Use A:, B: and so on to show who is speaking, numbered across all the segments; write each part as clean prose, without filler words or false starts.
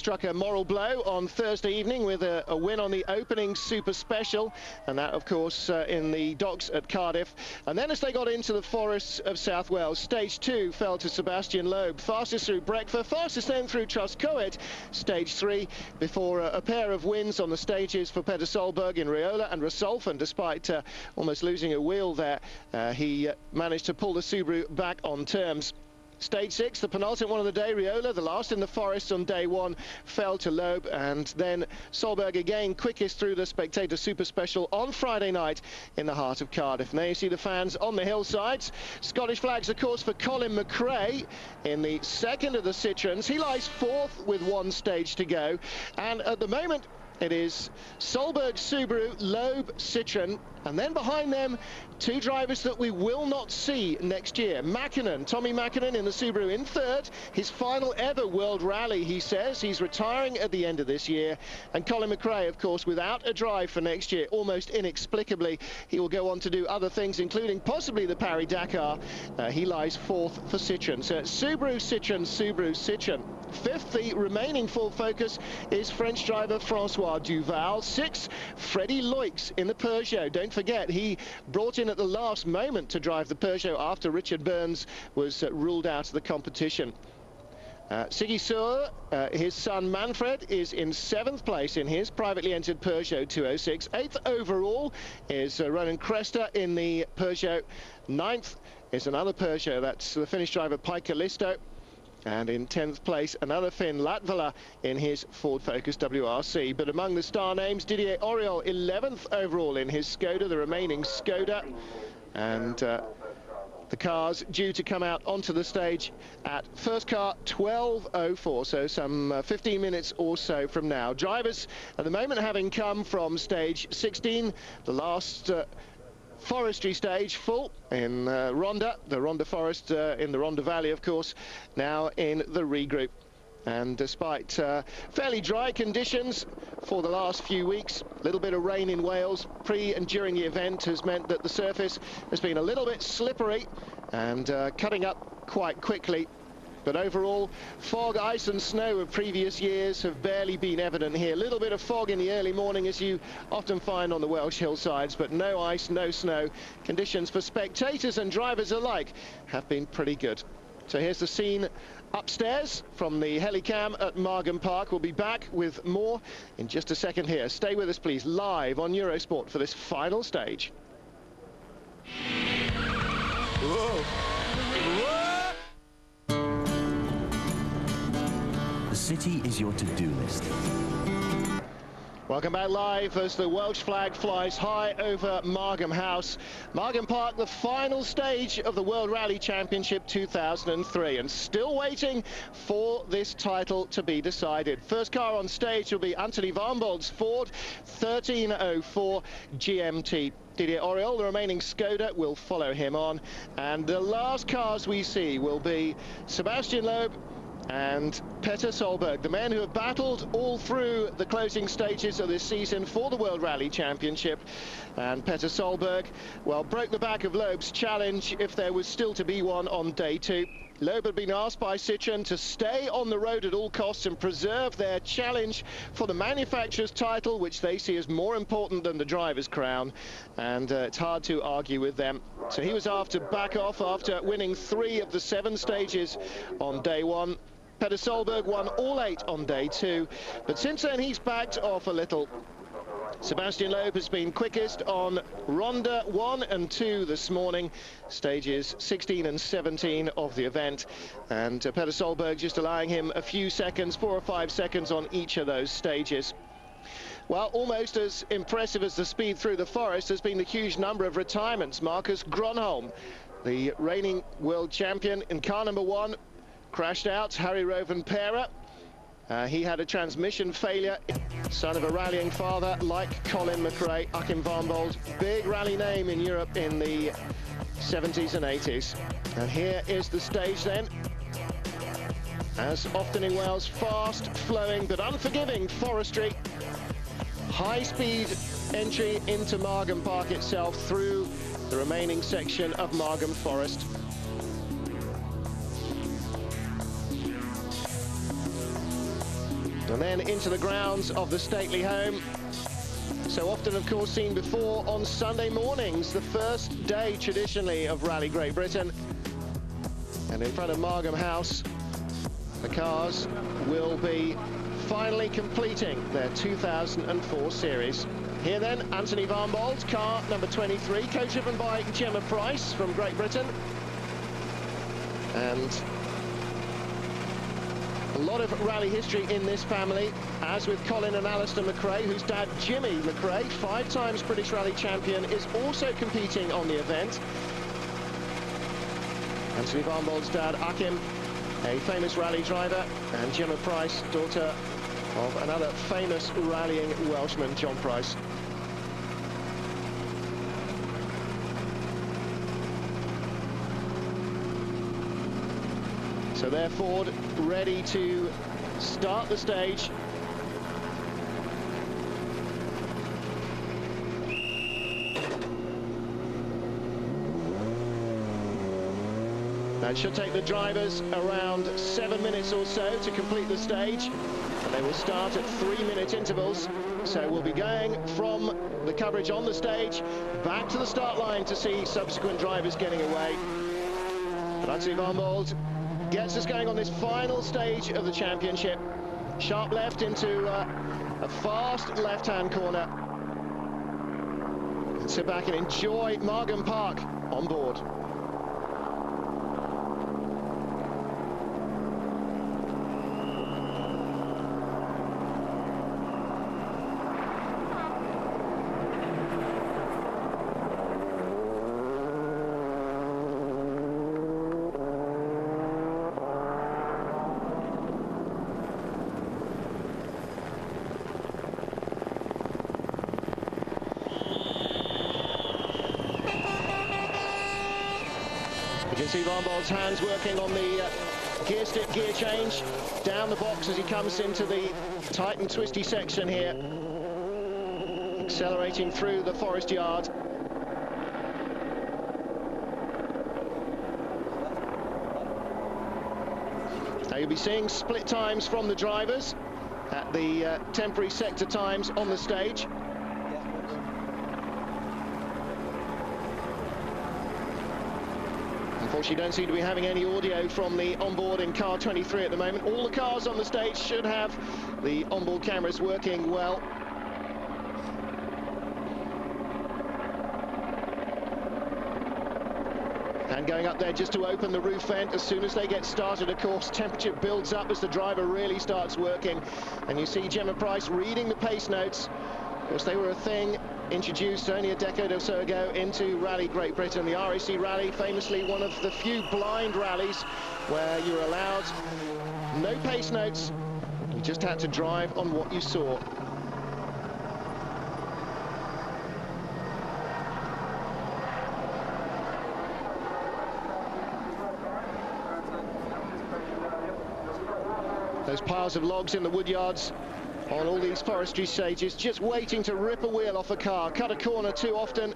A: struck a moral blow on Thursday evening with a win on the opening Super Special, and that, of course, in the docks at Cardiff. And then as they got into the forests of South Wales, Stage 2 fell to Sebastian Loeb, fastest through Breckfast, fastest then through Trustcoed, Stage 3, before a pair of wins on the stages for Petter Solberg in Riola and Resolve, and despite almost losing a wheel there, he managed to pull the Subaru back on terms. Stage 6, the penultimate one of the day, Riola, the last in the forest on day 1, fell to Loeb, and then Solberg again quickest through the Spectator Super Special on Friday night in the heart of Cardiff. And there you see the fans on the hillsides. Scottish flags, of course, for Colin McRae in the second of the Citroens. He lies 4th with 1 stage to go, and at the moment it is Solberg Subaru, Loeb Citroen, and then behind them 2 drivers that we will not see next year. Mäkinen, Tommy Mäkinen in the Subaru in 3rd, his final ever World Rally, he says. He's retiring at the end of this year. And Colin McRae, of course, without a drive for next year, almost inexplicably. He will go on to do other things, including possibly the Paris-Dakar. He lies 4th for Citroen. So Subaru, Citroen, Subaru, Citroen. 5th, the remaining full focus, is French driver François Duval. 6th, Freddie Loix in the Peugeot. Don't forget, he brought in at the last moment to drive the Peugeot after Richard Burns was ruled out of the competition. Siggy Suhr, his son Manfred, is in 7th place in his privately entered Peugeot 206. 8th overall is Ronan Cresta in the Peugeot. 9th is another Peugeot, that's the Finnish driver Pekka Listo. And in 10th place, another Finn, Latvala, in his Ford Focus WRC. But among the star names, Didier Auriol, 11th overall in his Skoda, the remaining Skoda. And the cars due to come out onto the stage at first car 12:04, so some 15 minutes or so from now. Drivers at the moment having come from stage 16, the last forestry stage, full in Ronda, the Ronda Forest in the Ronda Valley, of course, now in the regroup. And despite fairly dry conditions for the last few weeks, a little bit of rain in Wales pre and during the event has meant that the surface has been a little bit slippery and cutting up quite quickly. But overall, fog, ice and snow of previous years have barely been evident here. A little bit of fog in the early morning, as you often find on the Welsh hillsides, but no ice, no snow. Conditions for spectators and drivers alike have been pretty good. So here's the scene upstairs from the helicam at Margam Park. We'll be back with more in just a second here. Stay with us, please, live on Eurosport for this final stage. Whoa. Whoa.
B: The city is your to-do list.
A: Welcome back live as the Welsh flag flies high over Margam House. Margam Park, the final stage of the World Rally Championship 2003, and still waiting for this title to be decided. First car on stage will be Anthony Van Bold's Ford 1304 GMT. Didier Auriol, the remaining Skoda, will follow him on. And the last cars we see will be Sebastian Loeb and Petter Solberg, the men who have battled all through the closing stages of this season for the World Rally Championship. And Petter Solberg, well, broke the back of Loeb's challenge if there was still to be one on day 2. Loeb had been asked by Citroen to stay on the road at all costs and preserve their challenge for the manufacturer's title, which they see as more important than the driver's crown. And it's hard to argue with them. So he was asked to back off after winning 3 of the 7 stages on day 1. Petter Solberg won all 8 on day 2, but since then he's backed off a little. Sebastian Loeb has been quickest on Ronda 1 and 2 this morning, stages 16 and 17 of the event, and Petter Solberg just allowing him a few seconds, 4 or 5 seconds on each of those stages. Well, almost as impressive as the speed through the forest has been the huge number of retirements. Marcus Gronholm, the reigning world champion in car number 1, crashed out. Harry Rovanperä, he had a transmission failure. Son of a rallying father like Colin McRae. Achim Van Bold, big rally name in Europe in the 70s and 80s. And here is the stage then. As often in Wales, fast flowing but unforgiving forestry. High speed entry into Margam Park itself through the remaining section of Margam Forest. And then into the grounds of the stately home. So often, of course, seen before on Sunday mornings, the first day traditionally of Rally Great Britain. And in front of Margam House, the cars will be finally completing their 2004 series. Here then, Anthony Van Bold, car number 23, co-driven by Gemma Price from Great Britain. And a lot of rally history in this family, as with Colin and Alistair McRae, whose dad, Jimmy McRae, 5 times British Rally champion, is also competing on the event. Anthony Van Bold's dad, Achim, a famous rally driver, and Gemma Price, daughter of another famous rallying Welshman, John Price. So they're Ford ready to start the stage. That should take the drivers around 7 minutes or so to complete the stage. And they will start at 3-minute intervals. So we'll be going from the coverage on the stage back to the start line to see subsequent drivers getting away. But Anthony Van Bold gets us going on this final stage of the championship. Sharp left into a fast left-hand corner. And sit back and enjoy Margam Park on board. You can see Van Bold's hands working on the gear stick gear change down the box as he comes into the tight and twisty section here, accelerating through the forest yard. Now you'll be seeing split times from the drivers at the temporary sector times on the stage. Unfortunately, don't seem to be having any audio from the onboard in car 23 at the moment. All the cars on the stage should have the onboard cameras working well. And going up there just to open the roof vent. As soon as they get started, of course, temperature builds up as the driver really starts working. And you see Gemma Price reading the pace notes. Of course, they were a thing introduced only a decade or so ago into Rally Great Britain. The RAC Rally, famously one of the few blind rallies where you're allowed no pace notes. You just had to drive on what you saw. Those piles of logs in the wood yards on all these forestry stages, just waiting to rip a wheel off a car, cut a corner too often,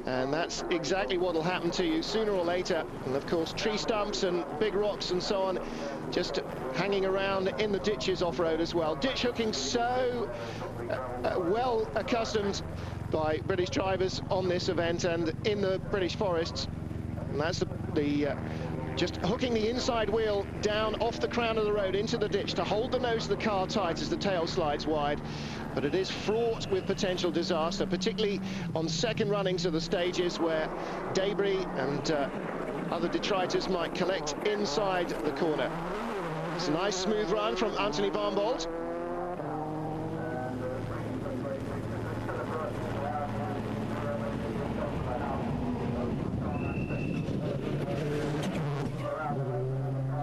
A: and that's exactly what will happen to you sooner or later. And of course, tree stumps and big rocks and so on, just hanging around in the ditches off-road as well. Ditch hooking so well accustomed by British drivers on this event and in the British forests, and that's just hooking the inside wheel down off the crown of the road into the ditch to hold the nose of the car tight as the tail slides wide. But it is fraught with potential disaster, particularly on second runnings of the stages where debris and other detritus might collect inside the corner. It's a nice smooth run from Anthony Van Bold.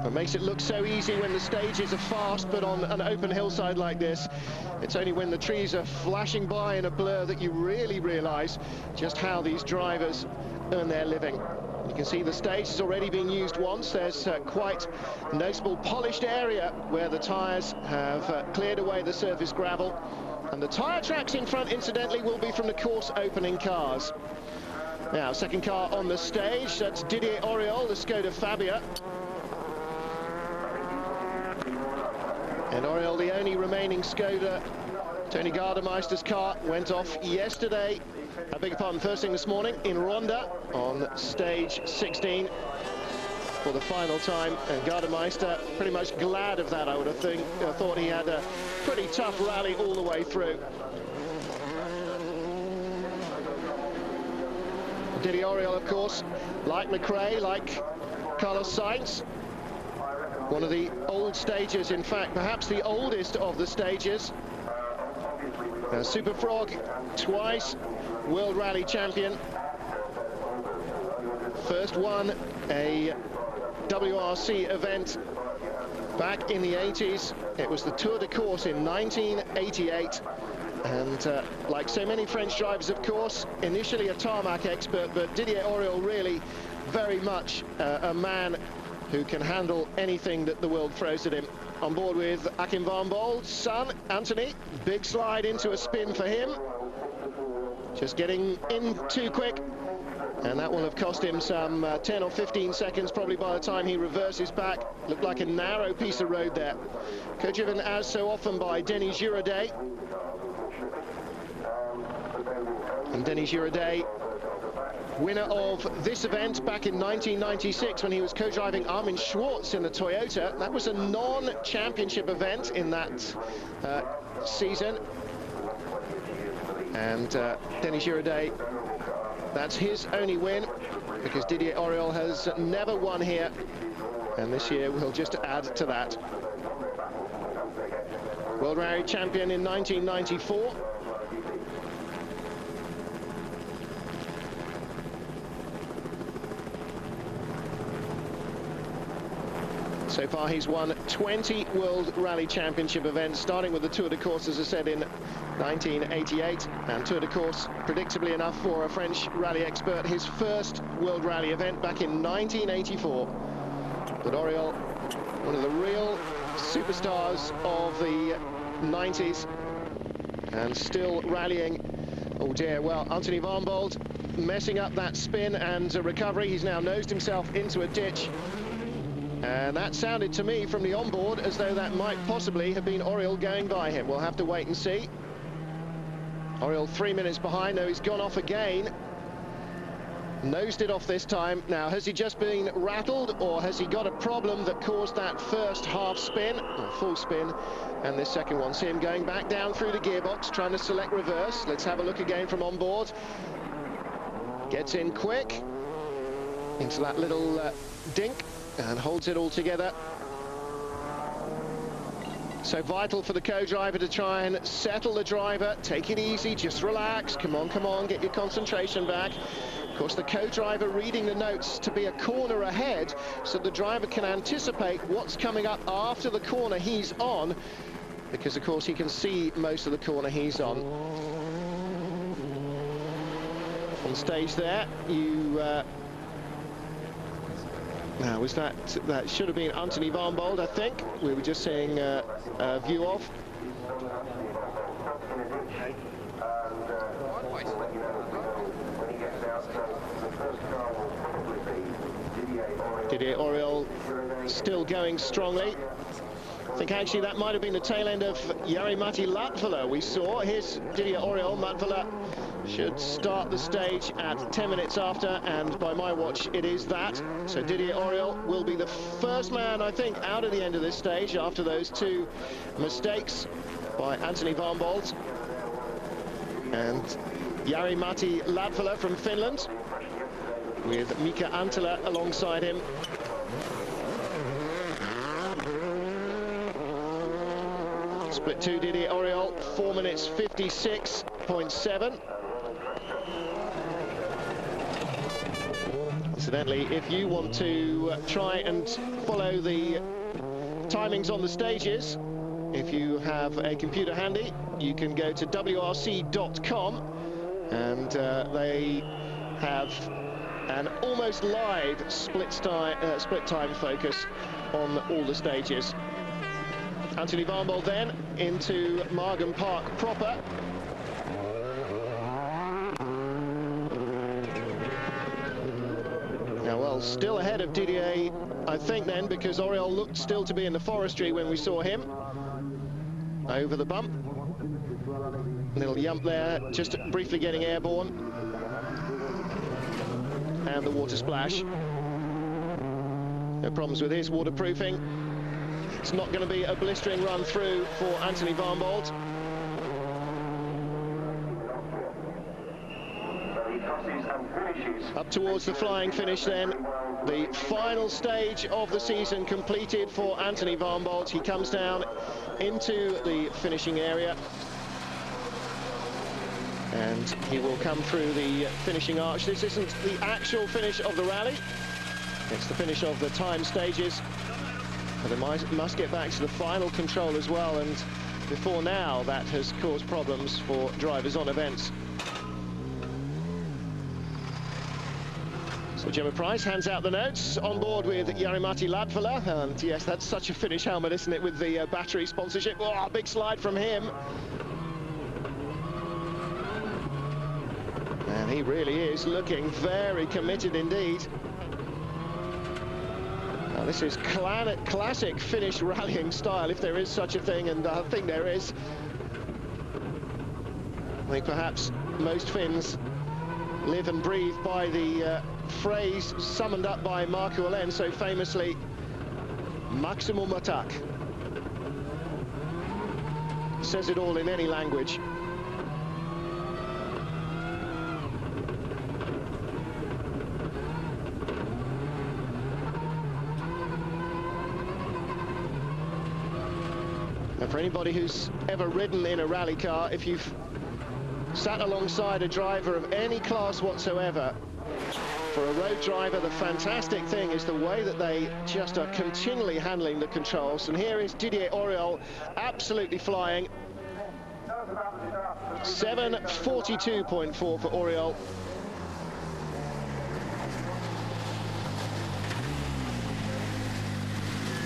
A: It makes it look so easy when the stages are fast, but on an open hillside like this, it's only when the trees are flashing by in a blur that you really realize just how these drivers earn their living. You can see the stage has already been used once. There's quite a noticeable polished area where the tires have cleared away the surface gravel. And the tire tracks in front, incidentally, will be from the course opening cars. Now, second car on the stage, that's Didier Auriol, the Skoda Fabia. And Oriol, the only remaining Skoda, Tony Gardemeister's car, went off yesterday, I beg your pardon, first thing this morning in Ronda on stage 16 for the final time. And Gardemeister pretty much glad of that, I would have thought he had a pretty tough rally all the way through. Didier Oriol, of course, like McRae, like Carlos Sainz, one of the old stages, in fact, perhaps the oldest of the stages. Super Frog, twice World Rally champion. First won a WRC event back in the 80s. It was the Tour de Corse in 1988. And like so many French drivers, of course, initially a tarmac expert, but Didier Oriol really very much a man who can handle anything that the world throws at him. On board with Achim van Bold's son, Anthony. Big slide into a spin for him. Just getting in too quick. And that will have cost him some 10 or 15 seconds, probably by the time he reverses back. Looked like a narrow piece of road there. Co-driven as so often by Denis Giraudet. And Denis Giraudet, winner of this event back in 1996 when he was co-driving Armin Schwartz in the Toyota. That was a non-championship event in that season. And Denis Giraudet, that's his only win, because Didier Oriol has never won here. And this year we'll just add to that. World Rally champion in 1994. So far he's won 20 World Rally Championship events, starting with the Tour de Corse, as I said, in 1988. And Tour de Corse, predictably enough for a French rally expert, his first World Rally event back in 1984. But Oriol, one of the real superstars of the 90s, and still rallying. Oh dear, well, Anthony van Bold messing up that spin and recovery. He's now nosed himself into a ditch. And that sounded to me from the onboard as though that might possibly have been Oriol going by him. We'll have to wait and see. Oriol 3 minutes behind, though he's gone off again. Nosed it off this time. Now, has he just been rattled, or has he got a problem that caused that first half spin, or full spin, and this second one? See him going back down through the gearbox, trying to select reverse. Let's have a look again from onboard. Gets in quick into that little dink, and holds it all together. So vital for the co-driver to try and settle the driver. Take it easy, just relax. Come on, get your concentration back. Of course, the co-driver reading the notes to be a corner ahead, so the driver can anticipate what's coming up after the corner he's on, because, of course, he can see most of the corner he's on. On stage there, you... Now, was that should have been Anthony van Bold, I think. We were just seeing a view of. Didier Oriol still going strongly. I think actually that might have been the tail end of Jari-Matti Latvala we saw. Here's Didier Oriol. Latvala should start the stage at 10 minutes after, and by my watch it is that. So Didier Oriol will be the first man, I think, out of the end of this stage after those two mistakes by Anthony van Bold and Jari-Matti Latvala from Finland, with Mika Antila alongside him. Split 2, Didier Oriol, 4 minutes 56.7. Incidentally, if you want to try and follow the timings on the stages, if you have a computer handy, you can go to wrc.com, and they have an almost live split time focus on all the stages. Anthony van Bold then into Margam Park proper. Now, well, still ahead of Didier, I think, then, because Oriol looked still to be in the forestry when we saw him. over the bump. Little jump there, just briefly getting airborne. And the water splash. No problems with his waterproofing. It's not going to be a blistering run through for Anthony Van Bolt. Up towards the flying finish then. The final stage of the season completed for Anthony Van Bolt. He comes down into the finishing area. And he will come through the finishing arch. This isn't the actual finish of the rally. It's the finish of the time stages. But they must get back to the final control as well. And before now, that has caused problems for drivers on events. So Gemma Price hands out the notes on board with Jari-Matti Latvala, and yes, that's such a Finnish helmet, isn't it, with the battery sponsorship. Oh, big slide from him. And he really is looking very committed indeed. Now, this is classic Finnish rallying style, if there is such a thing, and I think there is. I think perhaps most Finns live and breathe by the phrase summoned up by Markku Alén so famously, maximum attack. Says it all in any language. And for anybody who's ever ridden in a rally car, if you've sat alongside a driver of any class whatsoever, for a road driver, the fantastic thing is the way that they just are continually handling the controls. And here is Didier Auriol absolutely flying. 7:42.4 for Auriol.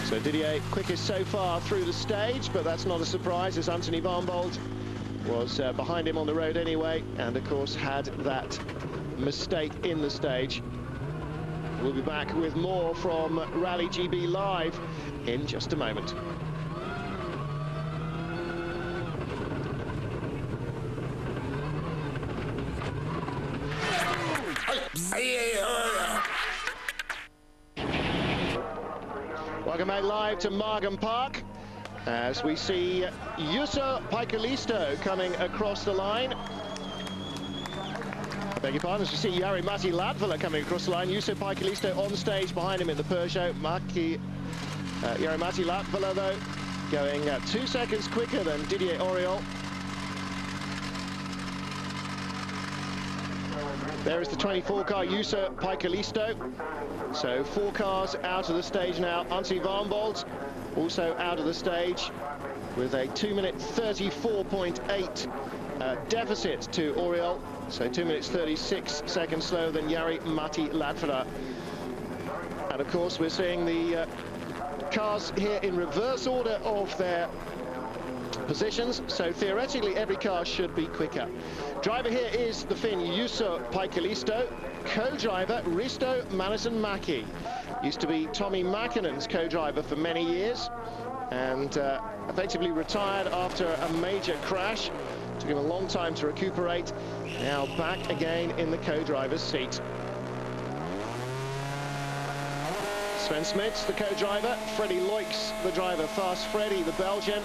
A: So Didier quickest so far through the stage, but that's not a surprise as Anthony Van Bolt was behind him on the road anyway, and of course had that mistake in the stage. We'll be back with more from Wrc Gb Live in just a moment. Welcome back live to Margam Park as we see Juuso Paikalisto coming across the line. Beg your pardon, as you see Jari-Matti Latvala coming across the line. Juuso Paikalisto on stage behind him in the Peugeot. Jari-Matti Latvala, though, going 2 seconds quicker than Didier Auriol. There is the 24 car, Juuso Paikalisto. So 4 cars out of the stage now. Anthony Van Bolt also out of the stage with a 2-minute 34.8 deficit to Auriol. So 2 minutes 36 seconds slower than Jari-Matti Latvala. And of course we're seeing the cars here in reverse order of their positions, so theoretically every car should be quicker. Driver here is the Finn Juuso Paikalisto, co-driver Risto Mänisen-Mäki. Used to be Tommi Mäkinen's co-driver for many years, and effectively retired after a major crash. Took him a long time to recuperate. Now back again in the co-driver's seat. Sven Smits, the co-driver. Freddie Loix, the driver. Fast Freddy, the Belgian,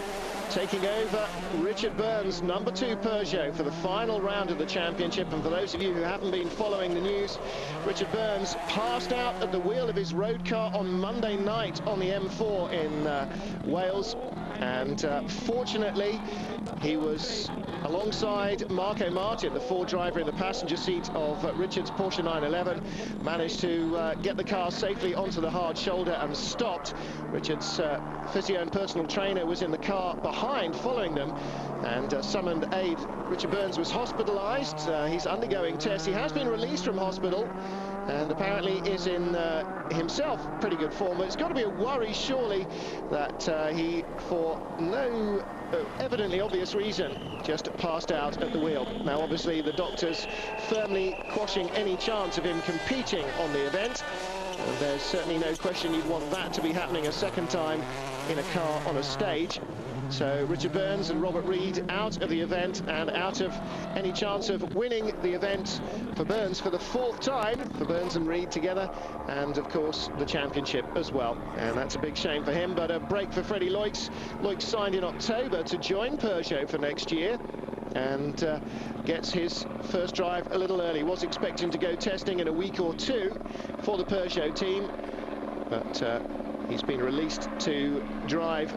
A: taking over Richard Burns' #2 Peugeot for the final round of the championship. And for those of you who haven't been following the news, Richard Burns passed out at the wheel of his road car on Monday night on the M4 in Wales. And fortunately, he was alongside Marco Martin, the Ford driver, in the passenger seat of Richard's Porsche 911. Managed to get the car safely onto the hard shoulder and stopped. Richard's physio and personal trainer was in the car behind, following them, and summoned aid. Richard Burns was hospitalized. He's undergoing tests. He has been released from hospital and apparently is in himself pretty good form. But it's got to be a worry, surely, that he, for no evidently obvious reason, just passed out at the wheel. Now, obviously, the doctors firmly quashing any chance of him competing on the event. And there's certainly no question you'd want that to be happening a second time in a car on a stage. So Richard Burns and Robert Reid out of the event and out of any chance of winning the event for Burns for the 4th time, for Burns and Reid together, and of course the championship as well. And that's a big shame for him, but a break for Freddie Loix. Loix signed in October to join Peugeot for next year, and gets his first drive a little early. Was expecting to go testing in a week or 2 for the Peugeot team, but he's been released to drive.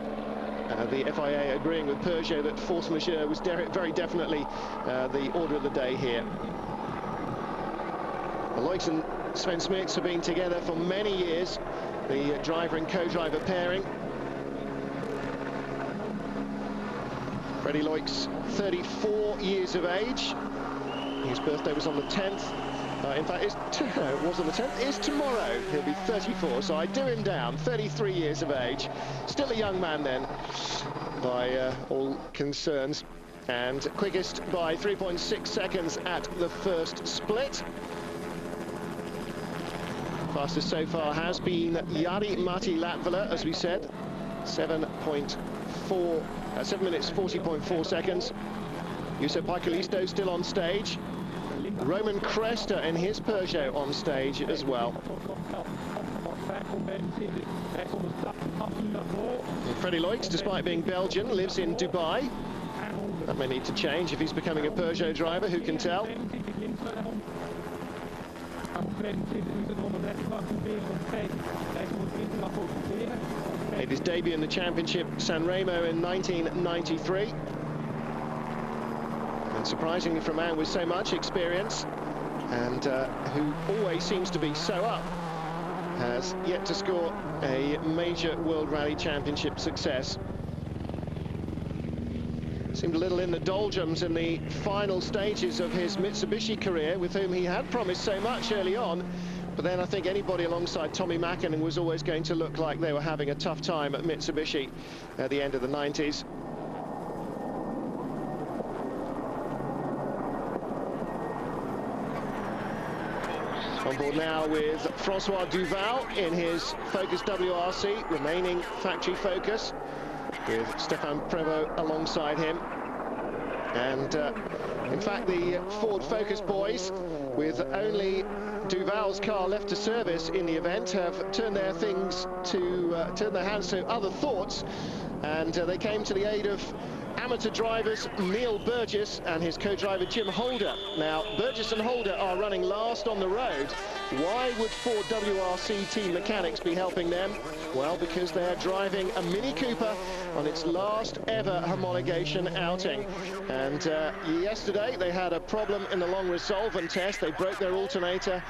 A: The FIA agreeing with Peugeot that force majeure was very definitely the order of the day here. Loix and Sven Smits have been together for many years, the driver and co-driver pairing. Freddie Loix, 34 years of age. His birthday was on the 10th. In fact, it was on the 10th. It's tomorrow. He'll be 34, so I do him down. 33 years of age. Still a young man then, by all concerns. And quickest by 3.6 seconds at the first split. Fastest so far has been Jari-Matti Latvala, as we said. 7 minutes 40.4 seconds. Juuso Paikalisto still on stage. Roman Cresta in his Peugeot on stage as well. And Freddie Loix, despite being Belgian, lives in Dubai. That may need to change if he's becoming a Peugeot driver, who can tell? Made his debut in the championship Sanremo in 1993. And surprisingly, for a man with so much experience and who always seems to be so up, has yet to score a major World Rally Championship success. Seemed a little in the doldrums in the final stages of his Mitsubishi career, with whom he had promised so much early on. But then I think anybody alongside Tommy Mäkinen was always going to look like they were having a tough time at Mitsubishi at the end of the 90s. On board now with Francois Duval in his Focus WRC, remaining factory Focus, with Stéphane Prévost alongside him. And in fact, the Ford Focus boys, with only Duval's car left to service in the event, have turned their hands to other thoughts, and they came to the aid of amateur drivers Neil Burgess and his co-driver Jim Holder. Now, Burgess and Holder are running last on the road. Why would Ford WRC team mechanics be helping them? Well, because they're driving a Mini Cooper on its last ever homologation outing. And yesterday they had a problem in the long resolvent test. They broke their alternator,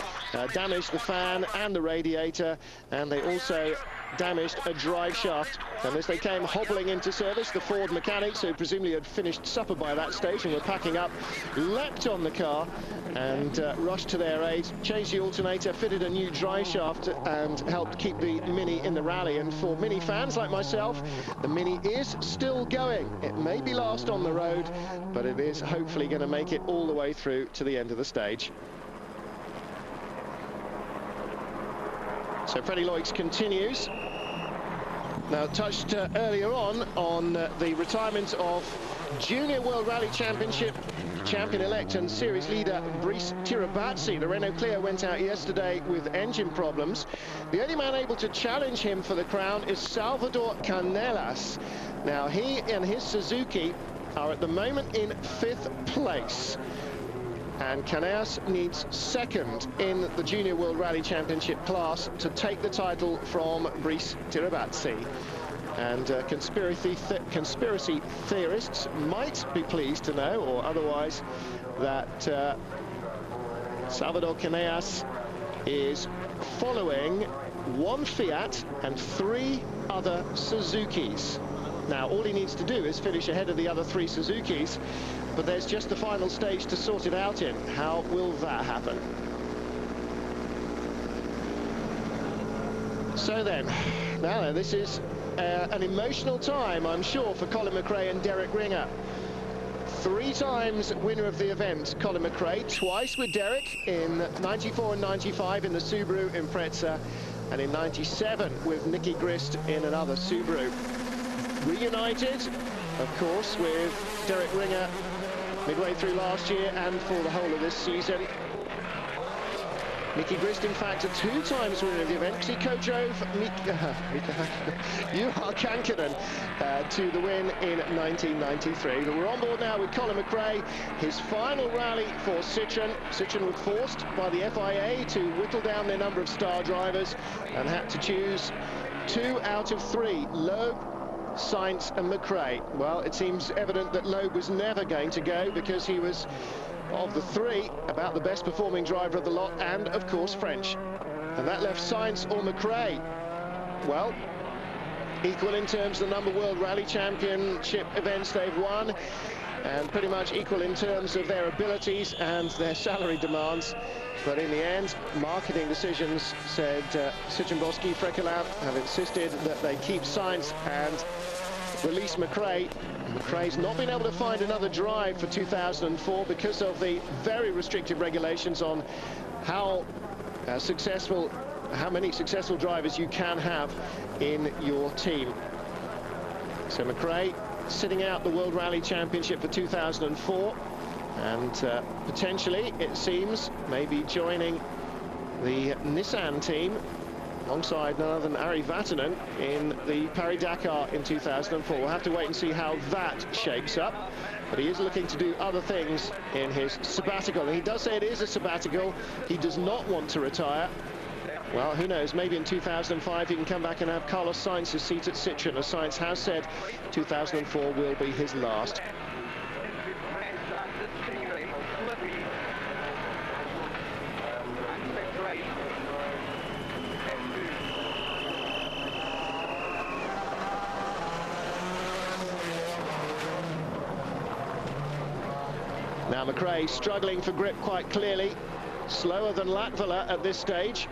A: damaged the fan and the radiator, and they also damaged a drive shaft. And as they came hobbling into service, the Ford mechanics, who presumably had finished supper by that stage and were packing up, leapt on the car and rushed to their aid, changed the alternator, fitted a new drive shaft, and helped keep the Mini in the rally. And for Mini fans like myself, the Mini is still going. It may be last on the road, but it is hopefully going to make it all the way through to the end of the stage. So Freddie Loix continues. Now, touched earlier on the retirement of Junior World Rally Championship champion-elect and series leader Brice Tirabazzi. The Renault Clio went out yesterday with engine problems. The only man able to challenge him for the crown is Salvador Canelas. Now, he and his Suzuki are at the moment in 5th place. And Canelas needs 2nd in the Junior World Rally Championship class to take the title from Brice Tirabazzi. And conspiracy theorists might be pleased to know, or otherwise, that Salvador Canelas is following 1 Fiat and 3 other Suzukis. Now, all he needs to do is finish ahead of the other 3 Suzukis, but there's just the final stage to sort it out in. How will that happen? So then, now this is an emotional time, I'm sure, for Colin McRae and Derek Ringer. 3 times winner of the event, Colin McRae, twice with Derek in 94 and 95 in the Subaru Impreza, and in 97 with Nicky Grist in another Subaru. Reunited of course, with Derek Ringer midway through last year and for the whole of this season. Mickey Grist, in fact, a two-times winner of the event, because he co-drove Juha Kankkunen to the win in 1993. But we're on board now with Colin McRae, his final rally for Citroën. Citroën were forced by the FIA to whittle down their number of star drivers and had to choose 2 out of 3, Loeb, Sainz and McRae. Well, it seems evident that Loeb was never going to go, because he was, of the 3, about the best performing driver of the lot, and of course French. And that left Sainz or McRae, well, equal in terms of the number of World Rally Championship events they've won, and pretty much equal in terms of their abilities and their salary demands. But in the end, marketing decisions said Citroën boss Guy Fréquelin have insisted that they keep Sainz and release McRae. McRae's not been able to find another drive for 2004 because of the very restrictive regulations on how many successful drivers you can have in your team. So McRae sitting out the World Rally Championship for 2004, and potentially, it seems, maybe joining the Nissan team alongside none other than Ari Vatanen in the Paris-Dakar in 2004. We'll have to wait and see how that shapes up, but he is looking to do other things in his sabbatical, and he does say it is a sabbatical. He does not want to retire. Well, who knows, maybe in 2005 he can come back and have Carlos Sainz's seat at Citroën, as Sainz has said 2004 will be his last. Now McRae struggling for grip quite clearly, slower than Latvala at this stage.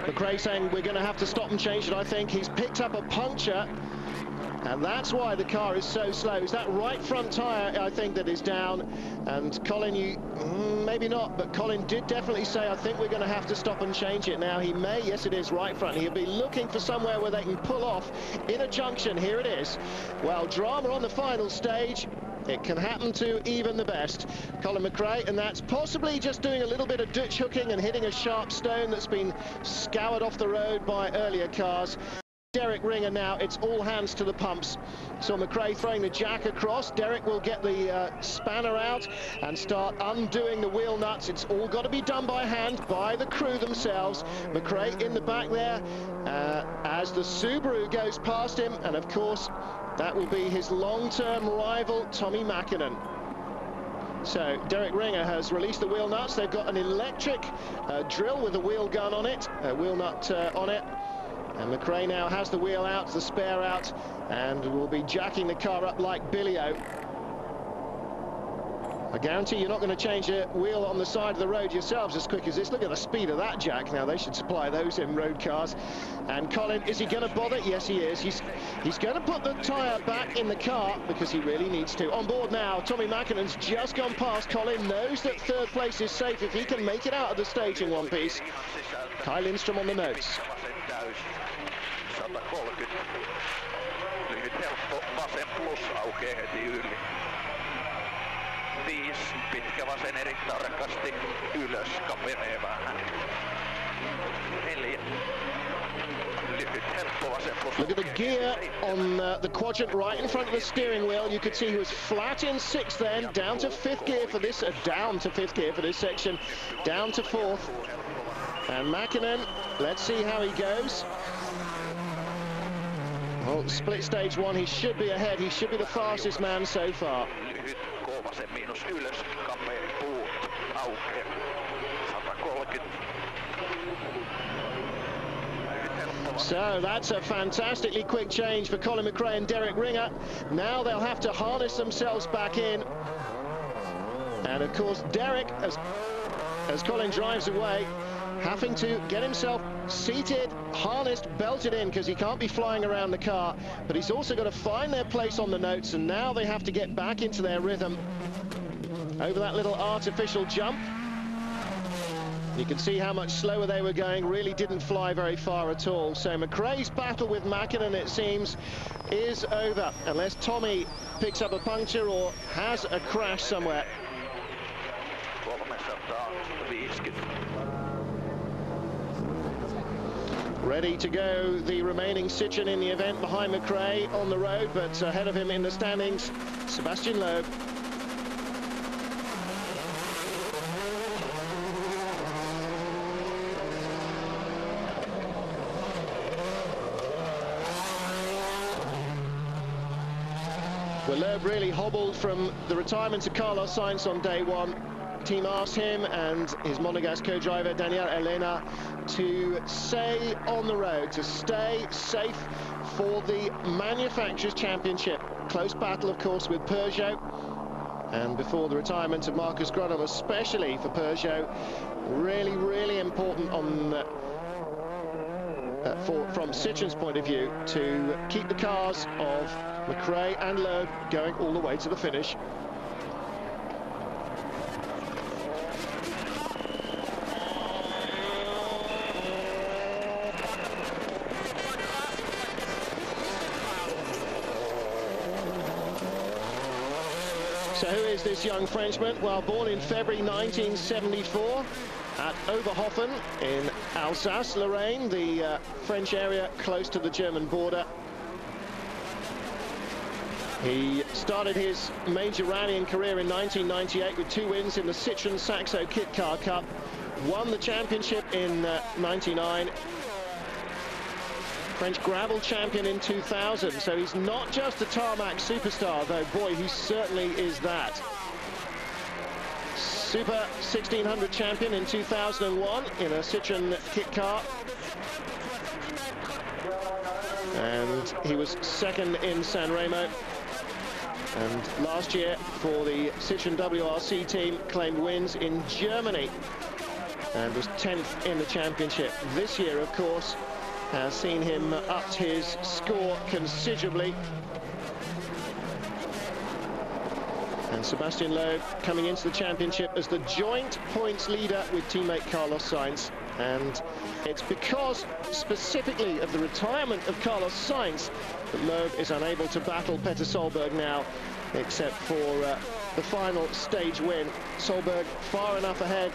A: McRae saying we're going to have to stop and change it. I think he's picked up a puncture, and that's why the car is so slow. It's that right front tyre, I think, that is down. And Colin, you maybe not, but Colin did definitely say, I think we're going to have to stop and change it now. He may, yes, it is right front. He'll be looking for somewhere where they can pull off in a junction. Here it is. Well, drama on the final stage. It can happen to even the best. Colin McRae, and that's possibly just doing a little bit of ditch hooking and hitting a sharp stone that's been scoured off the road by earlier cars. Derek Ringer now, it's all hands to the pumps. So McRae throwing the jack across. Derek will get the spanner out and start undoing the wheel nuts. It's all got to be done by hand by the crew themselves. McRae in the back there as the Subaru goes past him, and of course that will be his long-term rival, Tommi Mäkinen. So Derek Ringer has released the wheel nuts. They've got an electric drill with a wheel gun on it, a wheel nut on it. And McRae now has the wheel out, the spare out, and will be jacking the car up like Billy-O. I guarantee you're not going to change a wheel on the side of the road yourselves as quick as this. Look at the speed of that jack. Now, they should supply those in road cars. And Colin, is he going to bother? Yes, he is. He's going to put the tyre back in the car because he really needs to. On board now, Tommi Mäkinen's just gone past. Colin knows that third place is safe if he can make it out of the stage in one piece. Kai Lindström on the notes.
C: 130. Lyhyt helppo vasen plus aukeaa heti yli. 5 pitkä vasen eri tarkasti ylös, kapenee vähän. 4 lyhyt helppo vasen plus.
A: Look at the gear on the quadrant right in front of the steering wheel. You could see he was flat in 6th then, down to 5th gear for this, down to 5th gear for this section, down to 4th. And Mäkinen, let's see how he goes. Well, split stage 1, he should be ahead. He should be the fastest man so far.
C: Lyhyt, vasen miinus ylös, kapea puu. aukeaa. 130.
A: So that's a fantastically quick change for Colin McRae and Derek Ringer. Now they'll have to harness themselves back in. And of course Derek, as Colin drives away, having to get himself seated, harnessed, belted in, because he can't be flying around the car, but he's also got to find their place on the notes, and now they have to get back into their rhythm over that little artificial jump. You can see how much slower they were going, really didn't fly very far at all. So McRae's battle with Mäkinen, it seems, is over, unless Tommy picks up a puncture or has a crash somewhere.
C: 350.
A: Ready to go, the remaining Sitchin in the event behind McRae on the road, but ahead of him in the standings, Sebastian Loeb. Well, Loeb really hobbled from the retirement of Carlos Sainz on day one. Team asked him and his Monegasque co-driver Daniel Elena to stay on the road, to stay safe for the Manufacturers' Championship. Close battle, of course, with Peugeot. And before the retirement of Marcus Gronholm, especially for Peugeot, really, really important on from Sitchin's point of view to keep the cars of McRae and Loeb going all the way to the finish. So who is this young Frenchman? Well, born in February 1974 at Oberhofen in Alsace-Lorraine, the French area close to the German border. He started his major rallying career in 1998 with 2 wins in the Citroën Saxo Kit Car Cup. Won the championship in 99. French gravel champion in 2000. So he's not just a tarmac superstar, though boy, he certainly is that. Super 1600 champion in 2001 in a Citroën kit car. And he was second in San Remo. And last year for the Citroën WRC team claimed wins in Germany and was 10th in the championship. This year, of course, has seen him upped his score considerably. And Sebastian Loeb coming into the championship as the joint points leader with teammate Carlos Sainz. And it's because specifically of the retirement of Carlos Sainz that Loeb is unable to battle Petter Solberg now, except for the final stage win. Solberg far enough ahead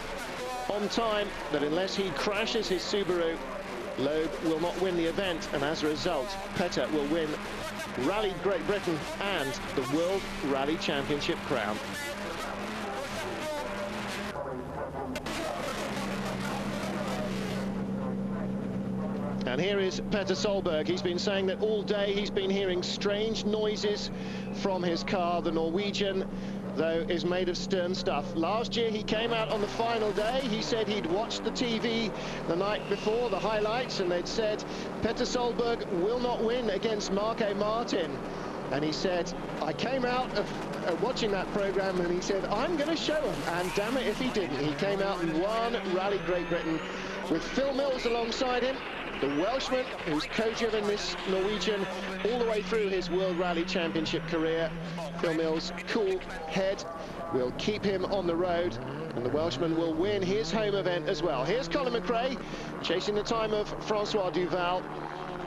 A: on time that unless he crashes his Subaru, Loeb will not win the event, and as a result, Petter will win Rally Great Britain and the World Rally Championship crown. And here is Petter Solberg. He's been saying that all day he's been hearing strange noises from his car. The Norwegian, though, is made of stern stuff. Last year he came out on the final day. He said he'd watched the TV the night before, the highlights, and they'd said Petter Solberg will not win against Marco Martin. And he said, I came out of watching that program, and he said, I'm going to show him. And damn it if he didn't. He came out and won Rally Great Britain with Phil Mills alongside him, the Welshman who's co-driven this Norwegian all the way through his World Rally Championship career. Phil Mills' cool head will keep him on the road, and the Welshman will win his home event as well. Here's Colin McRae chasing the time of Francois Duval.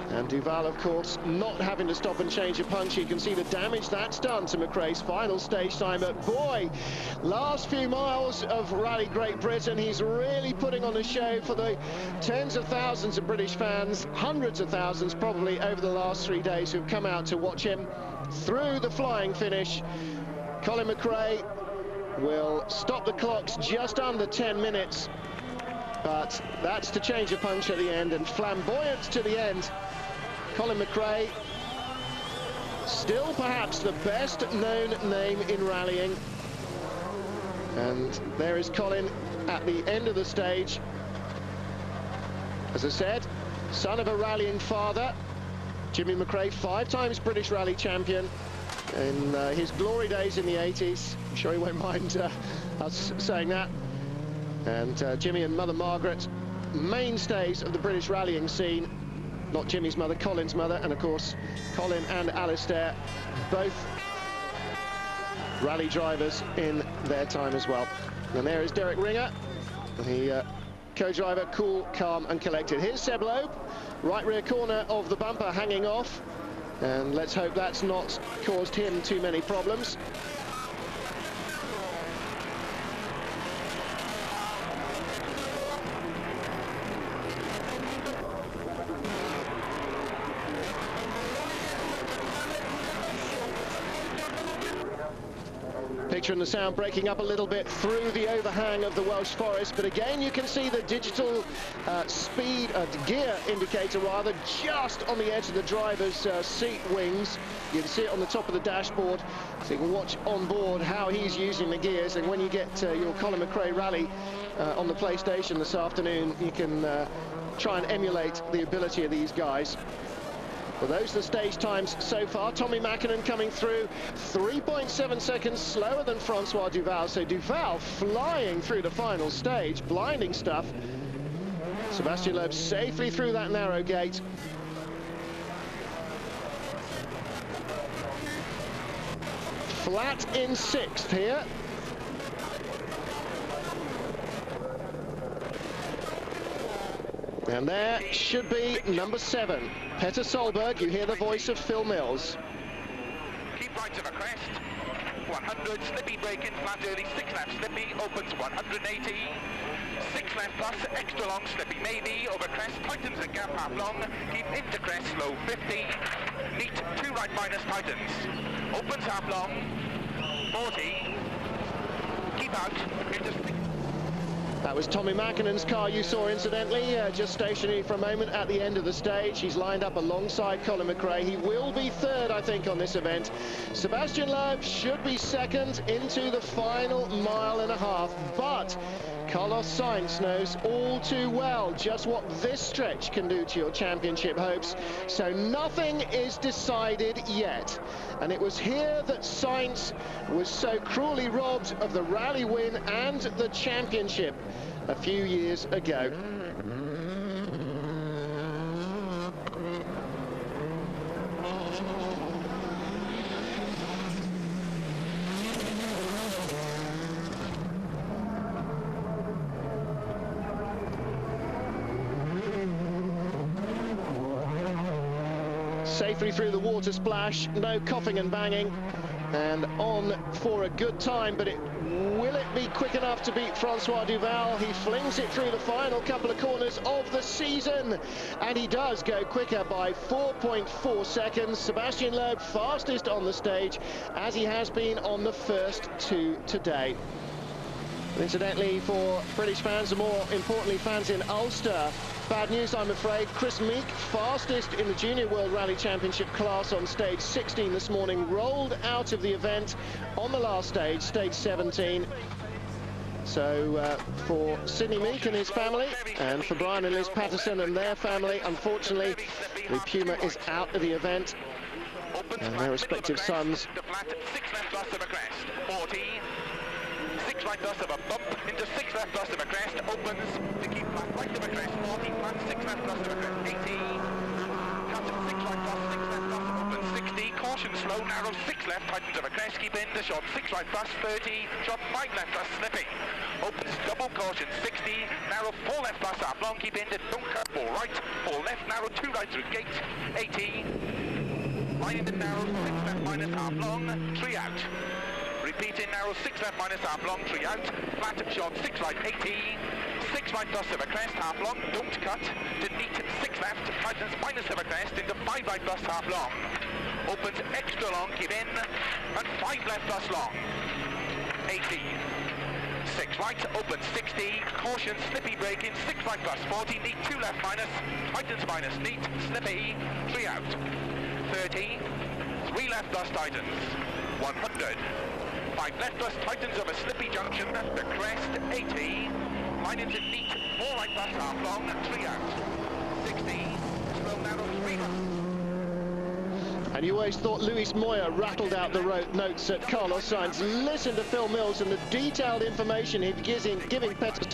A: And Duval, of course, not having to stop and change a punch. You can see the damage that's done to McRae's final stage time. But boy, last few miles of Rally Great Britain, he's really putting on a show for the tens of thousands of British fans, hundreds of thousands probably over the last 3 days who've come out to watch him through the flying finish. Colin McRae will stop the clocks just under 10 minutes. But that's to change a punch at the end, and flamboyant to the end. Colin McRae, still perhaps the best known name in rallying. And there is Colin at the end of the stage. As I said, son of a rallying father, Jimmy McRae, 5 times British Rally champion in his glory days in the 80s. I'm sure he won't mind us saying that. And Jimmy and Mother Margaret, mainstays of the British rallying scene. Not Jimmy's mother, Colin's mother, and of course Colin and Alistair, both rally drivers in their time as well. And there is Derek Ringer, the co-driver, cool, calm and collected. Here's Seb Loeb, right rear corner of the bumper hanging off, and let's hope that's not caused him too many problems. Picture and the sound breaking up a little bit through the overhang of the Welsh Forest, but again you can see the digital speed gear indicator rather just on the edge of the driver's seat wings. You can see it on the top of the dashboard, so you can watch on board how he's using the gears. And when you get your Colin McRae rally on the PlayStation this afternoon, you can try and emulate the ability of these guys. Well, those are the stage times so far. Tommy Mäkinen coming through 3.7 seconds slower than Francois Duval. So Duval flying through the final stage, blinding stuff. Sebastian Loeb safely through that narrow gate. Flat in 6th here. And there should be number 7. Petter Solberg. You hear the voice of Phil Mills.
C: Keep right to the crest. 100, slippy break in, flat early, 6 left, slippy, opens 180. 6 left plus, extra long, slippy maybe, over crest, tightens and gap half long. Keep into crest, slow 50. Neat, 2 right minus, tightens. Opens half long, 40. Keep out, into 6.
A: That was Tommy Mäkinen's car you saw, incidentally, just stationary for a moment at the end of the stage. He's lined up alongside Colin McRae. He will be 3rd, I think, on this event. Sebastian Loeb should be 2nd into the final mile and a half. But Carlos Sainz knows all too well just what this stretch can do to your championship hopes. So nothing is decided yet. And it was here that Sainz was so cruelly robbed of the rally win and the championship a few years ago. Safely through the water splash, no coughing and banging, and on for a good time, but will it be quick enough to beat Francois Duval? He flings it through the final couple of corners of the season, and he does go quicker by 4.4 seconds. Sebastian Loeb fastest on the stage, as he has been on the first 2 today. Incidentally, for British fans, and more importantly fans in Ulster, bad news, I'm afraid. Chris Meek, fastest in the Junior World Rally Championship class on stage 16 this morning, rolled out of the event on the last stage, stage 17. So for Sidney Meek and his family, and for Brian and Liz Patterson and their family, unfortunately, the Puma is out of the event, and their respective sons.
C: 6 right plus of a bump into 6 left plus of a crest, opens to keep flat right of a crest, 40 flat, 6 left plus of a crest, 80. Cut 6 right plus, 6 left plus, opens 60. Caution slow, narrow 6 left, tightens of a crest, keep in the shot 6 right plus, 30. Shot 5 left plus, slipping. Opens double caution 60, narrow 4 left plus, half long, keep in to don't cut 4 right, 4 left, narrow 2 right through gate, 80. Line into narrow 6 left minus half long, 3 out. Repeat in narrow 6 left minus half long, 3 out. Flat shot 6 right 80. 6 right plus of a crest, half long, don't cut. To neat 6 left, tightens minus of a crest into 5 right plus half long. Opens extra long, keep in, and 5 left plus long. 80. 6 right, opens 60. Caution, slippy break in 6 right plus 40. Neat 2 left minus, tightens minus neat, slippy, 3 out. 30. 3 left plus tightens. 100. 5 left plus tightens of a slippy junction, the crest, 80, line into neat, 4 right plus half long, 3 out, 60, slow narrow 3 left.
A: And you always thought Luis Moya rattled out the notes at Carlos Sainz. Listen to Phil Mills and the detailed information he's giving Petter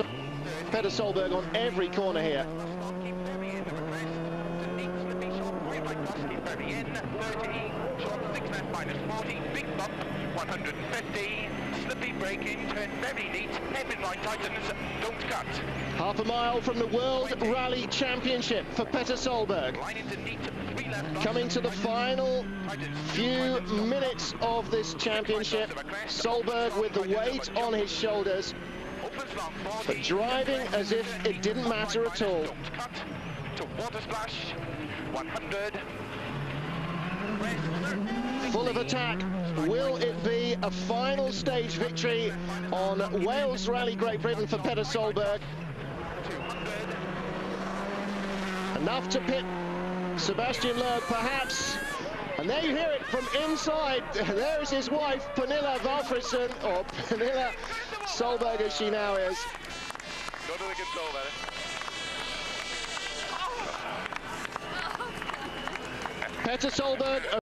A: Solberg on every corner here.
C: Big bump, 150, slippy braking, turn very neat, hairpin right tightens, don't cut.
A: Half a mile from the World Rally Championship for Petter Solberg.
C: Line into neat, 3 left.
A: Coming to the final few minutes of this championship, Solberg with the weight on his shoulders, but driving as if it didn't matter at all.
C: Don't cut, to water splash, 100.
A: Full of attack. Will it be a final stage victory on Wales Rally Great Britain for Petter Solberg? Enough to pit Sebastian Loeb, perhaps. And there you hear it from inside. There is his wife, Pernilla Valfridsson, or Pernilla Solberg as she now is.
C: Go to the control, man.
A: Petter Solberg.